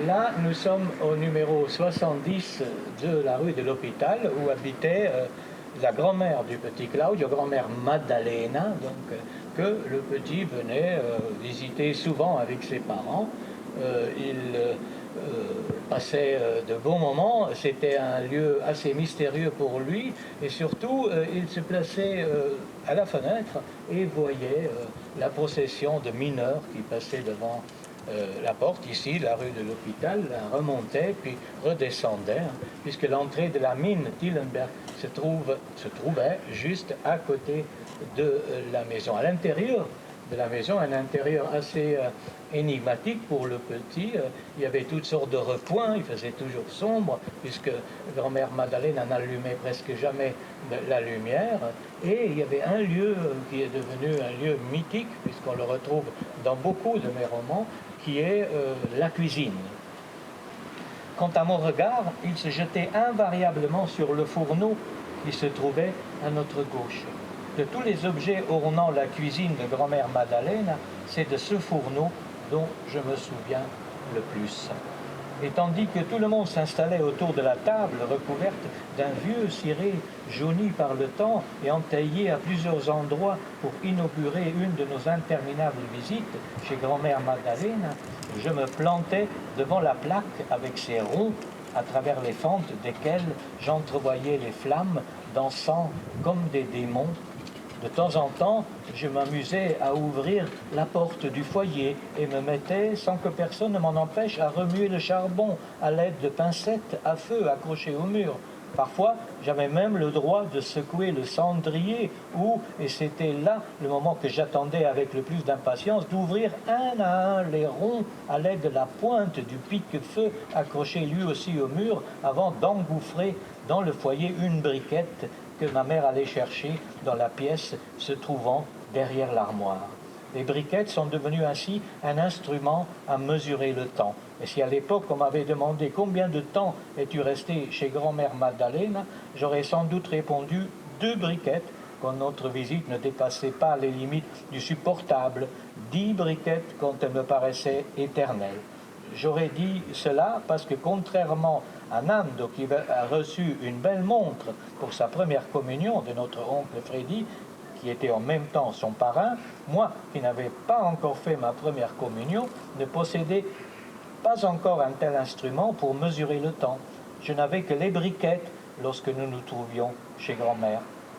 Là, nous sommes au numéro 70 de la rue de l'Hôpital, où habitait la grand-mère du petit Claudio, grand-mère Maddalena, donc, que le petit venait visiter souvent avec ses parents. Il passait de bons moments, c'était un lieu assez mystérieux pour lui, et surtout, il se plaçait à la fenêtre et voyait la procession de mineurs qui passaient devant la porte, ici, la rue de l'Hôpital, remontait puis redescendait, hein, puisque l'entrée de la mine Dillenberg se trouvait juste à côté de la maison. À l'intérieur de la maison, un intérieur assez énigmatique pour le petit. Il y avait toutes sortes de recoins, il faisait toujours sombre, puisque grand-mère Madeleine n'allumait presque jamais la lumière. Et il y avait un lieu qui est devenu un lieu mythique, puisqu'on le retrouve dans beaucoup de mes romans, qui est la cuisine. Quant à mon regard, il se jetait invariablement sur le fourneau qui se trouvait à notre gauche. De tous les objets ornant la cuisine de grand-mère Madeleine, c'est de ce fourneau dont je me souviens le plus. Et tandis que tout le monde s'installait autour de la table recouverte d'un vieux ciré jauni par le temps et entaillé à plusieurs endroits pour inaugurer une de nos interminables visites chez grand-mère Madeleine, je me plantais devant la plaque avec ses ronds à travers les fentes desquelles j'entrevoyais les flammes dansant comme des démons. De temps en temps, je m'amusais à ouvrir la porte du foyer et me mettais, sans que personne ne m'en empêche, à remuer le charbon à l'aide de pincettes à feu accrochées au mur. Parfois, j'avais même le droit de secouer le cendrier ou, et c'était là le moment que j'attendais avec le plus d'impatience, d'ouvrir un à un les ronds à l'aide de la pointe du pique-feu accroché lui aussi au mur avant d'engouffrer dans le foyer une briquette que ma mère allait chercher dans la pièce se trouvant derrière l'armoire. Les briquettes sont devenues ainsi un instrument à mesurer le temps. Et si à l'époque on m'avait demandé combien de temps es-tu resté chez grand-mère Madeleine, j'aurais sans doute répondu 2 briquettes, quand notre visite ne dépassait pas les limites du supportable, 10 briquettes quand elles me paraissaient éternelles. J'aurais dit cela parce que contrairement à Nando qui a reçu une belle montre pour sa première communion de notre oncle Freddy, qui était en même temps son parrain, moi qui n'avais pas encore fait ma première communion, ne possédais pas encore un tel instrument pour mesurer le temps. Je n'avais que les briquettes lorsque nous nous trouvions chez grand-mère.